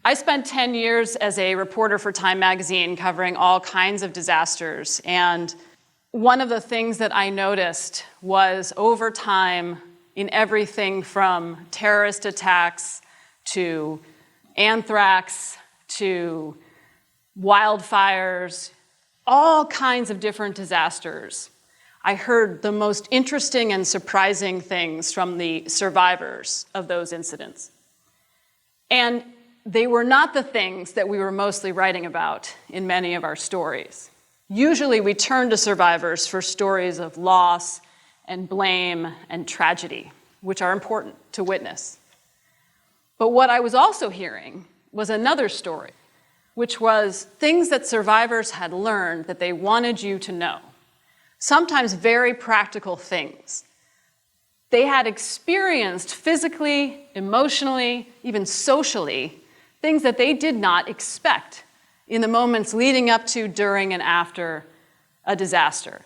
I spent 10 years as a reporter for Time magazine covering all kinds of disasters, and one of the things that I noticed was over time, in everything from terrorist attacks to anthrax to wildfires, all kinds of different disasters, I heard the most interesting and surprising things from the survivors of those incidents. And they were not the things that we were mostly writing about in many of our stories. Usually we turn to survivors for stories of loss and blame and tragedy, which are important to witness. But what I was also hearing was another story, which was things that survivors had learned that they wanted you to know. Sometimes very practical things. They had experienced physically, emotionally, even socially, things that they did not expect in the moments leading up to, during, and after a disaster.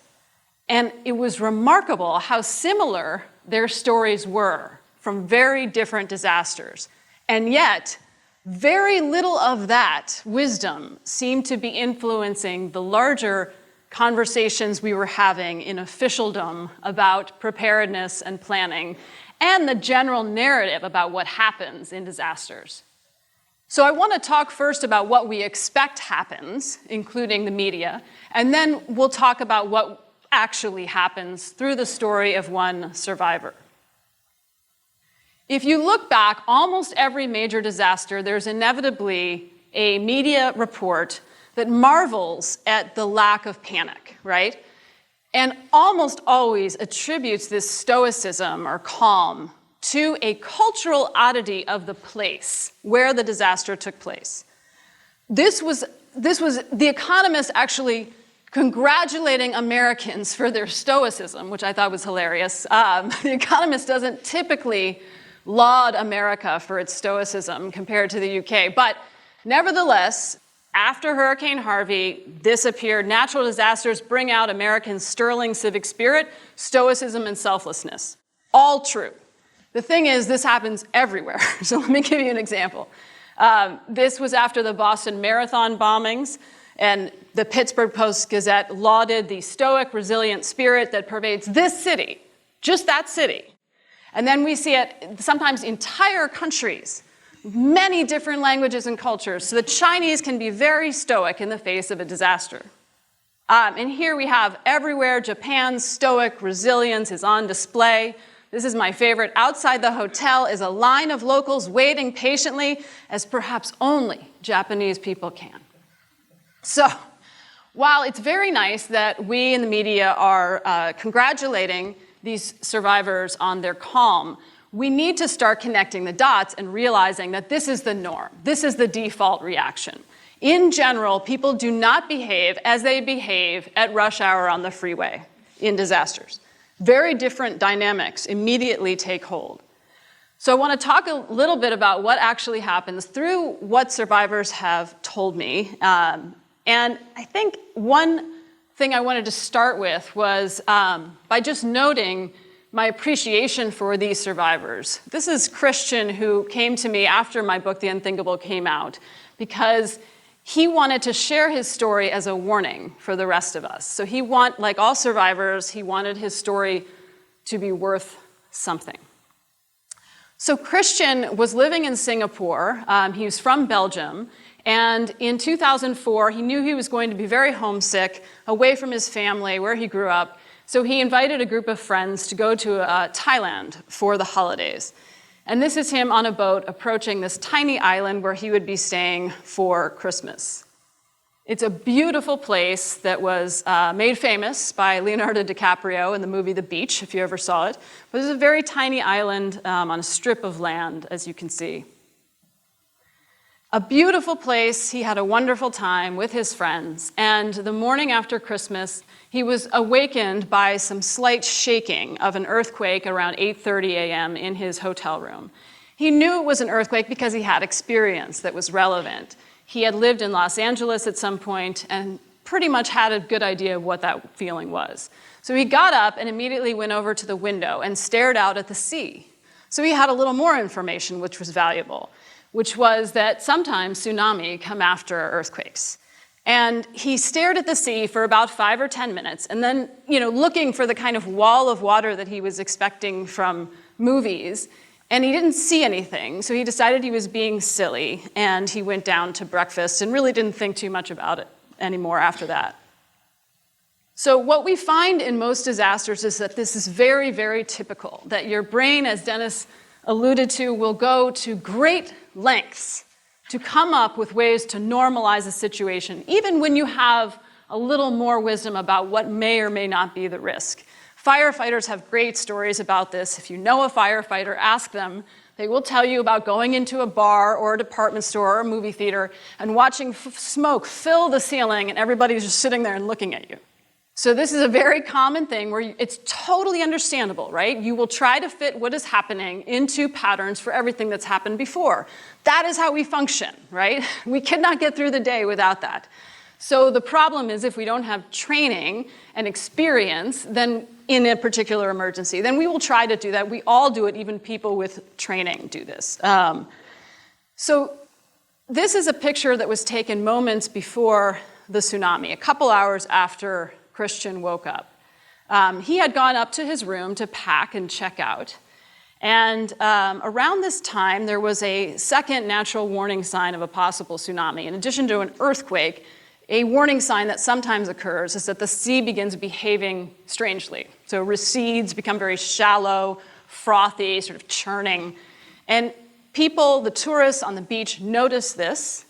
And it was remarkable how similar their stories were from very different disasters. And yet, very little of that wisdom seemed to be influencing the larger conversations we were having in officialdom about preparedness and planning, and the general narrative about what happens in disasters. So I want to talk first about what we expect happens, including the media, and then we'll talk about what actually happens through the story of one survivor. If you look back, almost every major disaster, there's inevitably a media report that marvels at the lack of panic, right? And almost always attributes this stoicism or calm to a cultural oddity of the place where the disaster took place. This was The Economist actually congratulating Americans for their stoicism, which I thought was hilarious. The Economist doesn't typically laud America for its stoicism compared to the UK, but nevertheless, after Hurricane Harvey, this appeared. Natural disasters bring out Americans' sterling civic spirit, stoicism, and selflessness. All true. The thing is, this happens everywhere. So let me give you an example. This was after the Boston Marathon bombings, and the Pittsburgh Post-Gazette lauded the stoic, resilient spirit that pervades this city, just that city. And then we see it sometimes entire countries, many different languages and cultures. So the Chinese can be very stoic in the face of a disaster. And here we have everywhere, Japan's stoic resilience is on display. This is my favorite. Outside the hotel is a line of locals waiting patiently, as perhaps only Japanese people can. So, while it's very nice that we in the media are congratulating these survivors on their calm, we need to start connecting the dots and realizing that this is the norm. This is the default reaction. In general, people do not behave as they behave at rush hour on the freeway in disasters. Very different dynamics immediately take hold. So I want to talk a little bit about what actually happens through what survivors have told me. And I think one thing I wanted to start with was by just noting my appreciation for these survivors. This is Christian, who came to me after my book, The Unthinkable, came out, because he wanted to share his story as a warning for the rest of us. So like all survivors, he wanted his story to be worth something. So Christian was living in Singapore. He was from Belgium. And in 2004, he knew he was going to be very homesick, away from his family, where he grew up. So he invited a group of friends to go to Thailand for the holidays. And this is him on a boat approaching this tiny island where he would be staying for Christmas. It's a beautiful place that was made famous by Leonardo DiCaprio in the movie The Beach, if you ever saw it. But it's a very tiny island on a strip of land, as you can see. A beautiful place. He had a wonderful time with his friends. And the morning after Christmas, he was awakened by some slight shaking of an earthquake around 8:30 a.m. in his hotel room. He knew it was an earthquake because he had experience that was relevant. He had lived in Los Angeles at some point and pretty much had a good idea of what that feeling was. So he got up and immediately went over to the window and stared out at the sea. So he had a little more information, which was valuable. which was that sometimes tsunami come after earthquakes. And he stared at the sea for about 5 or 10 minutes, and then, looking for the kind of wall of water that he was expecting from movies, and he didn't see anything, so he decided he was being silly, and he went down to breakfast and really didn't think too much about it anymore after that. So what we find in most disasters is that this is very, very typical, that your brain, as Dennis alluded to, will go to great lengths to come up with ways to normalize a situation, even when you have a little more wisdom about what may or may not be the risk. Firefighters have great stories about this. If you know a firefighter, ask them. They will tell you about going into a bar or a department store or a movie theater and watching smoke fill the ceiling and everybody's just sitting there and looking at you. So this is a very common thing where it's totally understandable, right? You will try to fit what is happening into patterns for everything that's happened before. That is how we function, right? We cannot get through the day without that. So the problem is if we don't have training and experience then in a particular emergency, then we will try to do that. We all do it, even people with training do this. So this is a picture that was taken moments before the tsunami, a couple hours after Christian woke up. He had gone up to his room to pack and check out. And around this time, there was a second natural warning sign of a possible tsunami. In addition to an earthquake, a warning sign that sometimes occurs is that the sea begins behaving strangely. So recedes, become very shallow, frothy, sort of churning. And people, the tourists on the beach, notice this.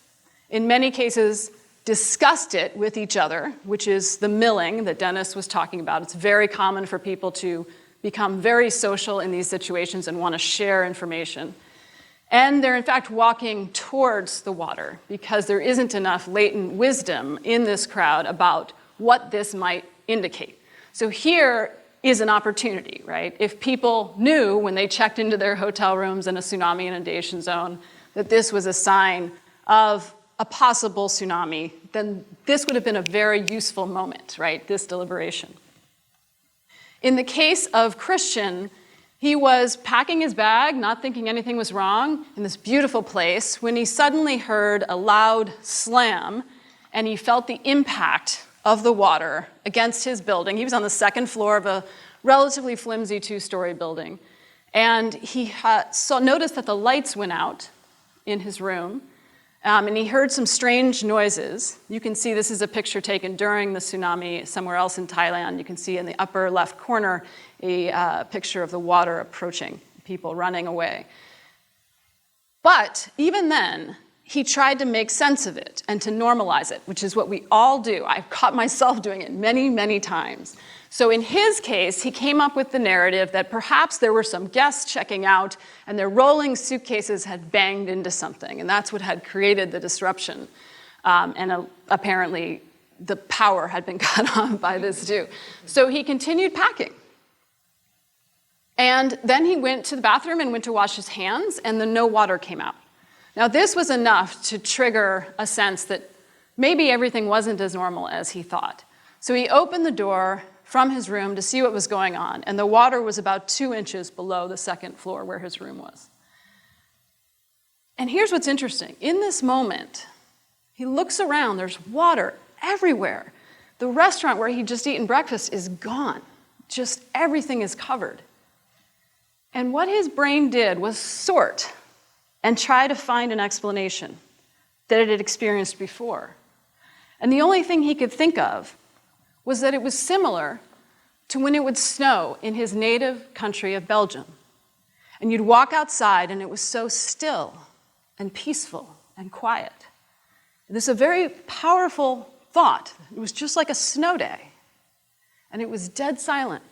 In many cases, discussed it with each other, which is the milling that Dennis was talking about. It's very common for people to become very social in these situations and want to share information. And they're in fact walking towards the water because there isn't enough latent wisdom in this crowd about what this might indicate. So here is an opportunity, right? If people knew when they checked into their hotel rooms in a tsunami inundation zone that this was a sign of a possible tsunami, then this would have been a very useful moment, right? This deliberation. In the case of Christian, he was packing his bag, not thinking anything was wrong, in this beautiful place, when he suddenly heard a loud slam, and he felt the impact of the water against his building. He was on the second floor of a relatively flimsy 2-story building, and he noticed that the lights went out in his room, and he heard some strange noises. You can see this is a picture taken during the tsunami somewhere else in Thailand. You can see in the upper left corner a picture of the water approaching, people running away. But even then, he tried to make sense of it and to normalize it, which is what we all do. I've caught myself doing it many, many times. So in his case, he came up with the narrative that perhaps there were some guests checking out and their rolling suitcases had banged into something, and that's what had created the disruption. Apparently, the power had been cut off by this too. So he continued packing. And then he went to the bathroom and went to wash his hands, and then no water came out. Now, this was enough to trigger a sense that maybe everything wasn't as normal as he thought. So he opened the door from his room to see what was going on, and the water was about 2 inches below the second floor where his room was. And here's what's interesting. In this moment, he looks around. There's water everywhere. The restaurant where he'd just eaten breakfast is gone. Just everything is covered. And what his brain did was sort and try to find an explanation that it had experienced before. And the only thing he could think of was that it was similar to when it would snow in his native country of Belgium. And you'd walk outside and it was so still and peaceful and quiet. This is a very powerful thought. It was just like a snow day. And it was dead silent.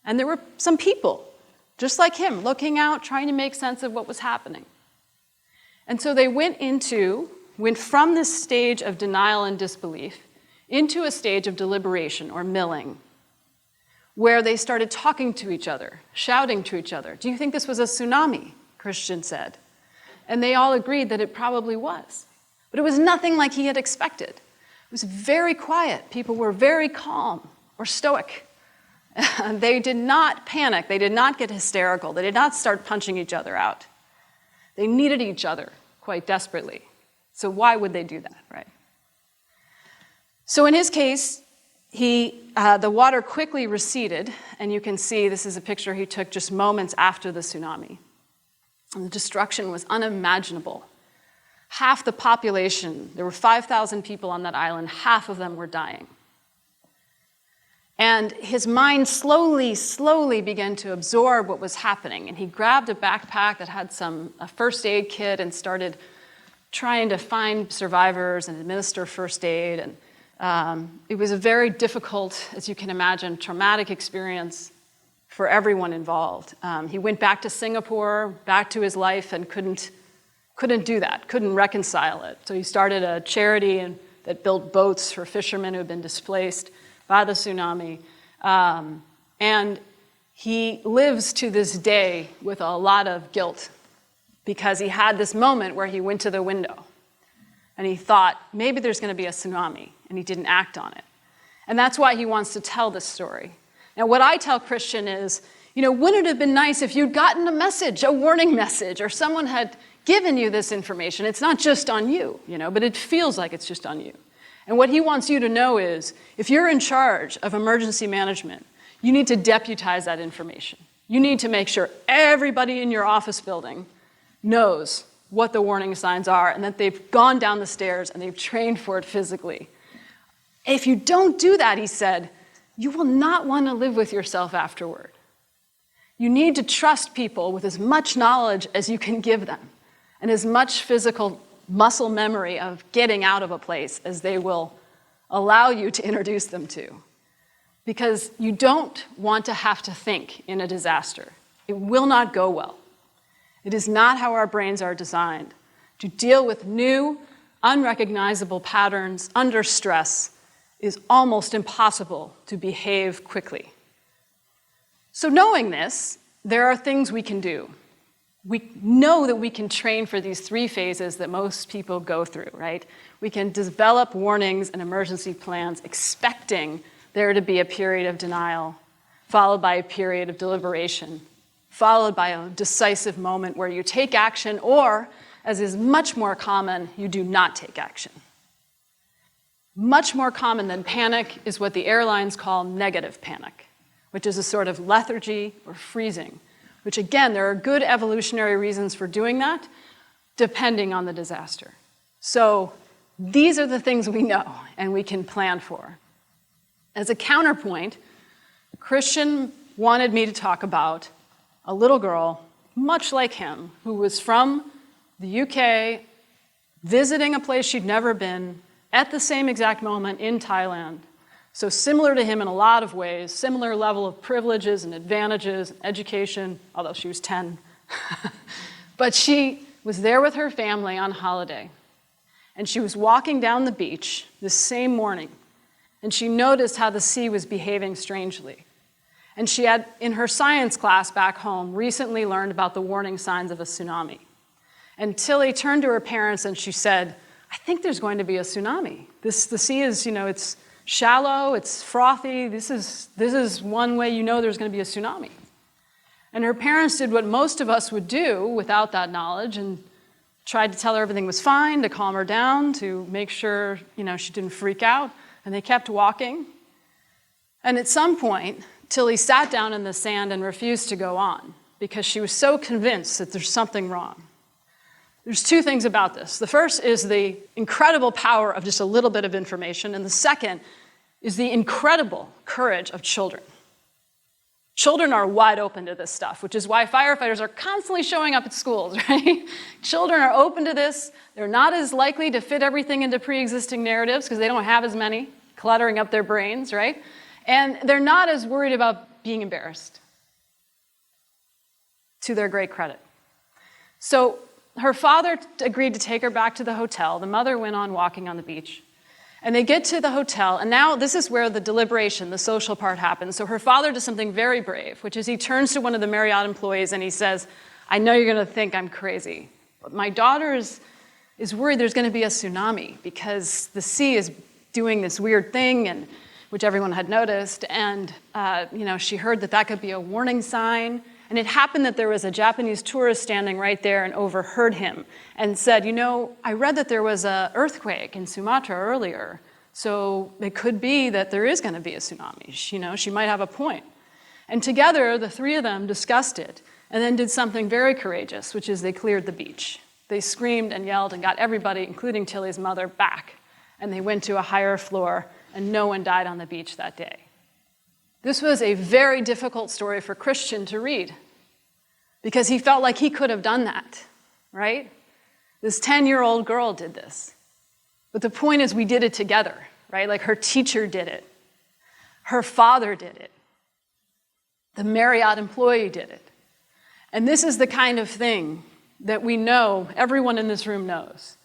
And there were some people, just like him, looking out, trying to make sense of what was happening. And so they went from this stage of denial and disbelief into a stage of deliberation or milling, where they started talking to each other, shouting to each other. Do you think this was a tsunami? Christian said. And they all agreed that it probably was. But it was nothing like he had expected. It was very quiet. People were very calm or stoic. They did not panic. They did not get hysterical. They did not start punching each other out. They needed each other quite desperately. So why would they do that, right? So in his case, the water quickly receded, and you can see this is a picture he took just moments after the tsunami. And the destruction was unimaginable. Half the population, there were 5,000 people on that island, half of them were dying. And his mind slowly began to absorb what was happening. And he grabbed a backpack that had a first aid kit and started trying to find survivors and administer first aid. And it was a very difficult, as you can imagine, traumatic experience for everyone involved. He went back to Singapore, back to his life, and couldn't do that, couldn't reconcile it. So he started a charity that built boats for fishermen who had been displaced by the tsunami. And he lives to this day with a lot of guilt because he had this moment where he went to the window and he thought, maybe there's going to be a tsunami, and he didn't act on it. And that's why he wants to tell this story. Now, what I tell Christian is, wouldn't it have been nice if you'd gotten a message, a warning message, or someone had given you this information? It's not just on you, but it feels like it's just on you. And what he wants you to know is, if you're in charge of emergency management, you need to deputize that information. You need to make sure everybody in your office building knows what the warning signs are and that they've gone down the stairs and they've trained for it physically. If you don't do that, he said, you will not want to live with yourself afterward. You need to trust people with as much knowledge as you can give them and as much physical muscle memory of getting out of a place as they will allow you to introduce them to. Because you don't want to have to think in a disaster. It will not go well. It is not how our brains are designed. To deal with new, unrecognizable patterns under stress is almost impossible to behave quickly. So knowing this, there are things we can do. We know that we can train for these 3 phases that most people go through, right? We can develop warnings and emergency plans expecting there to be a period of denial, followed by a period of deliberation, followed by a decisive moment where you take action, or, as is much more common, you do not take action. Much more common than panic is what the airlines call negative panic, which is a sort of lethargy or freezing, which again, there are good evolutionary reasons for doing that, depending on the disaster. So these are the things we know and we can plan for. As a counterpoint, Christian wanted me to talk about a little girl, much like him, who was from the UK, visiting a place she'd never been, at the same exact moment in Thailand. So similar to him in a lot of ways, similar level of privileges and advantages, education, although she was 10. But she was there with her family on holiday. And she was walking down the beach this same morning, and she noticed how the sea was behaving strangely. And she had, in her science class back home, recently learned about the warning signs of a tsunami. And Tilly turned to her parents and she said, I think there's going to be a tsunami. The sea is, it's shallow, it's frothy. This is one way you know there's going to be a tsunami. And her parents did what most of us would do without that knowledge and tried to tell her everything was fine, to calm her down, to make sure, she didn't freak out. And they kept walking. And at some point, Tilly sat down in the sand and refused to go on because she was so convinced that there's something wrong. There's 2 things about this. The first is the incredible power of just a little bit of information, and the second is the incredible courage of children. Children are wide open to this stuff, which is why firefighters are constantly showing up at schools, right? Children are open to this. They're not as likely to fit everything into pre-existing narratives because they don't have as many cluttering up their brains, right? And they're not as worried about being embarrassed, to their great credit. So her father agreed to take her back to the hotel. The mother went on walking on the beach. And they get to the hotel, and now this is where the deliberation, the social part happens. So her father does something very brave, which is he turns to one of the Marriott employees and he says, I know you're going to think I'm crazy, but my daughter is worried there's going to be a tsunami because the sea is doing this weird thing, and which everyone had noticed, and she heard that could be a warning sign. And And it happened that there was a Japanese tourist standing right there and overheard him and said, I read that there was an earthquake in Sumatra earlier, so it could be that there is going to be a tsunami. She might have a point. And together, the three of them discussed it and then did something very courageous, which is they cleared the beach. They screamed and yelled and got everybody, including Tilly's mother, back. And they went to a higher floor, and no one died on the beach that day. This was a very difficult story for Christian to read because he felt like he could have done that, right? This 10-year-old girl did this. But the point is we did it together, right? Like her teacher did it. Her father did it. The Marriott employee did it. And this is the kind of thing that we know, everyone in this room knows,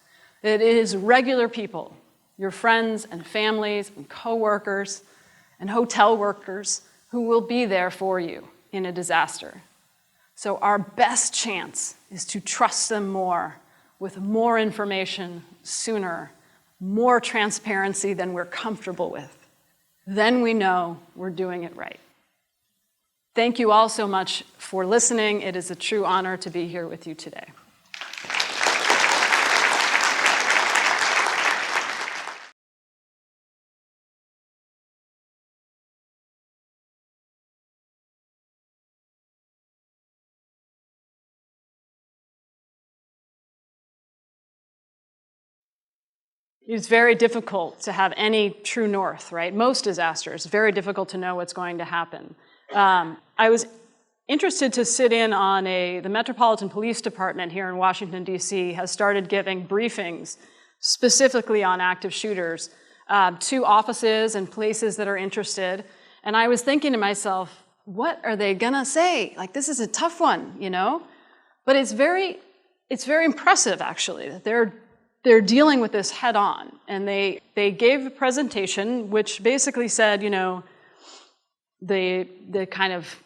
that it is regular people, your friends and families and coworkers and hotel workers who will be there for you in a disaster. So our best chance is to trust them more with more information sooner, more transparency than we're comfortable with. Then we know we're doing it right. Thank you all so much for listening. It is a true honor to be here with you today. It's very difficult to have any true north, right? Most disasters, very difficult to know what's going to happen. I was interested to sit in on the Metropolitan Police Department here in Washington, D.C. has started giving briefings specifically on active shooters to offices and places that are interested. And I was thinking to myself, what are they gonna say? Like, this is a tough one, But it's very impressive, actually, that they're dealing with this head on. And they gave a presentation which basically said, the kind of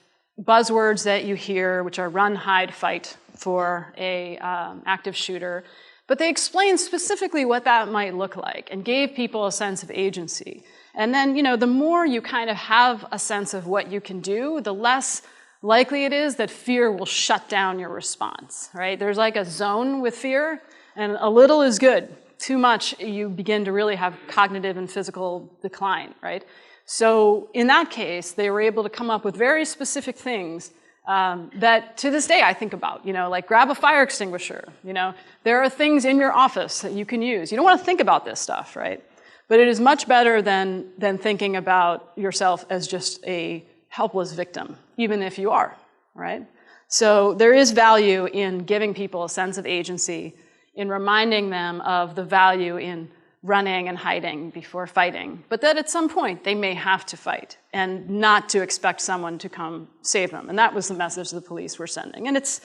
buzzwords that you hear, which are run, hide, fight for a active shooter. But they explained specifically what that might look like and gave people a sense of agency. And then, the more you kind of have a sense of what you can do, the less likely it is that fear will shut down your response, right? There's like a zone with fear, and a little is good. Too much, you begin to really have cognitive and physical decline, right? So in that case, they were able to come up with very specific things that to this day I think about, like grab a fire extinguisher, There are things in your office that you can use. You don't want to think about this stuff, right? But it is much better than thinking about yourself as just a helpless victim, even if you are, right? So there is value in giving people a sense of agency, in reminding them of the value in running and hiding before fighting, but that at some point they may have to fight and not to expect someone to come save them. And that was the message the police were sending. And it's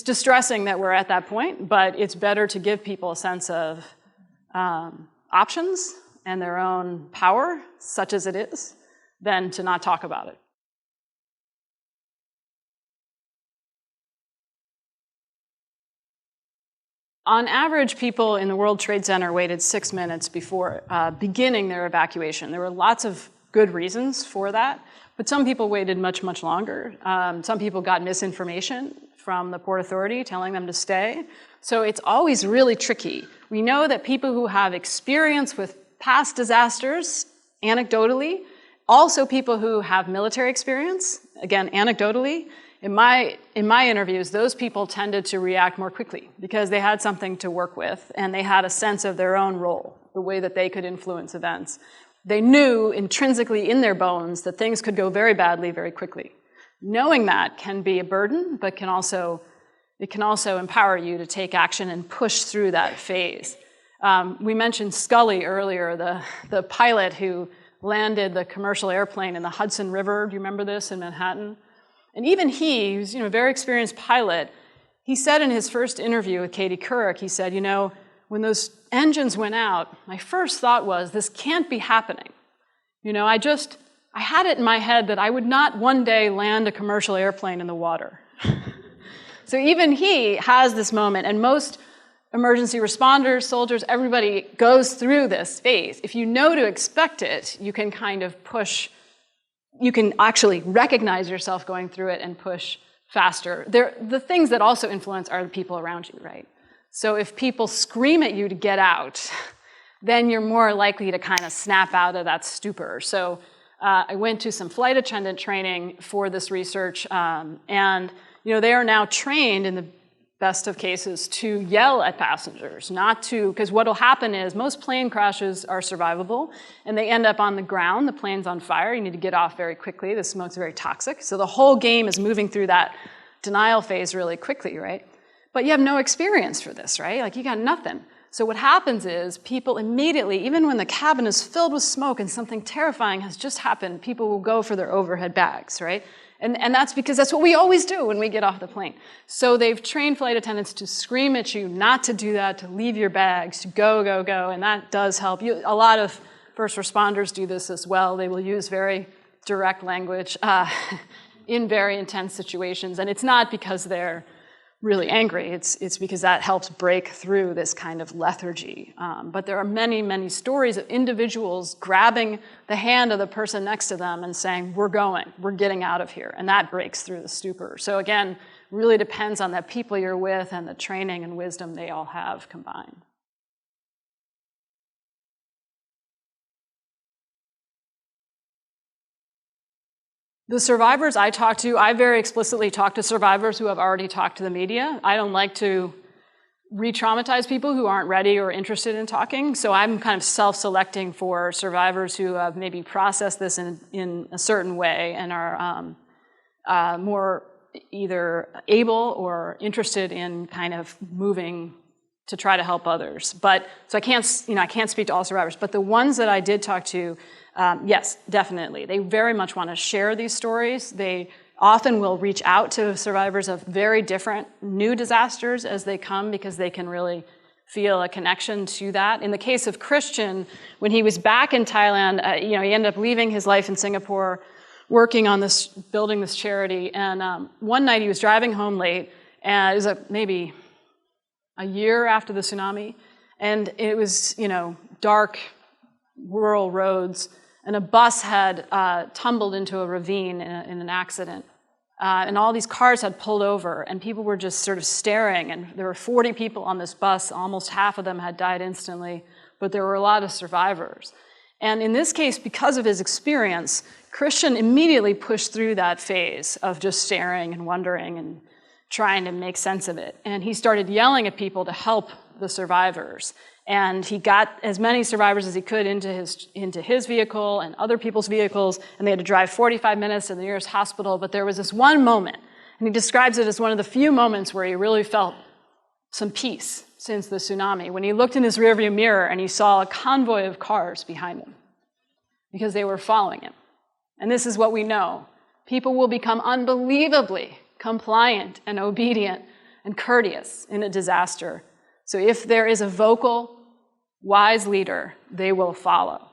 distressing that we're at that point, but it's better to give people a sense of options and their own power, such as it is, than to not talk about it. On average, people in the World Trade Center waited 6 minutes before beginning their evacuation. There were lots of good reasons for that, but some people waited much, much longer. Some people got misinformation from the Port Authority telling them to stay. So it's always really tricky. We know that people who have experience with past disasters, anecdotally, also people who have military experience, again, anecdotally, in my interviews, those people tended to react more quickly because they had something to work with and they had a sense of their own role, the way that they could influence events. They knew intrinsically in their bones that things could go very badly very quickly. Knowing that can be a burden, but it can also empower you to take action and push through that phase. We mentioned Scully earlier, the pilot who landed the commercial airplane in the Hudson River. Do you remember this in Manhattan? And even who's a very experienced pilot, he said in his first interview with Katie Couric, he said, when those engines went out, my first thought was, this can't be happening. I had it in my head that I would not one day land a commercial airplane in the water. So even he has this moment, and most emergency responders, soldiers, everybody goes through this phase. If you know to expect it, you can kind of push. You can actually recognize yourself going through it and push faster. The things that also influence are the people around you, right? So if people scream at you to get out, then you're more likely to kind of snap out of that stupor. So I went to some flight attendant training for this research, and they are now trained in the best of cases to yell at passengers, not to, because what will happen is most plane crashes are survivable, and they end up on the ground, the plane's on fire, you need to get off very quickly, the smoke's very toxic, so the whole game is moving through that denial phase really quickly, right? But you have no experience for this, right? Like, you got nothing. So what happens is people immediately, even when the cabin is filled with smoke and something terrifying has just happened, people will go for their overhead bags, right? And that's because that's what we always do when we get off the plane. So they've trained flight attendants to scream at you not to do that, to leave your bags, to go, go, go, and that does help. A lot of first responders do this as well. They will use very direct language in very intense situations, and it's not because they're really angry. It's because that helps break through this kind of lethargy. But there are many, many stories of individuals grabbing the hand of the person next to them and saying, we're going, we're getting out of here. And that breaks through the stupor. So again, really depends on the people you're with and the training and wisdom they all have combined. The survivors I talk to, I very explicitly talk to survivors who have already talked to the media. I don't like to re-traumatize people who aren't ready or interested in talking, so I'm kind of self-selecting for survivors who have maybe processed this in a certain way and are more either able or interested in kind of moving to try to help others. So I can't speak to all survivors, but the ones that I did talk to, yes, definitely. They very much want to share these stories. They often will reach out to survivors of very different new disasters as they come because they can really feel a connection to that. In the case of Christian, when he was back in Thailand, he ended up leaving his life in Singapore, working on this, building this charity, and one night he was driving home late, and it was maybe a year after the tsunami, and it was, dark, rural roads, and a bus had tumbled into a ravine in an accident. And all these cars had pulled over, and people were just sort of staring, and there were 40 people on this bus, almost half of them had died instantly, but there were a lot of survivors. And in this case, because of his experience, Christian immediately pushed through that phase of just staring and wondering and trying to make sense of it. And he started yelling at people to help the survivors. And he got as many survivors as he could into his vehicle and other people's vehicles, and they had to drive 45 minutes to the nearest hospital. But there was this one moment, and he describes it as one of the few moments where he really felt some peace since the tsunami, when he looked in his rearview mirror and he saw a convoy of cars behind him because they were following him. And this is what we know. People will become unbelievably compliant and obedient and courteous in a disaster. So if there is a vocal, wise leader, they will follow.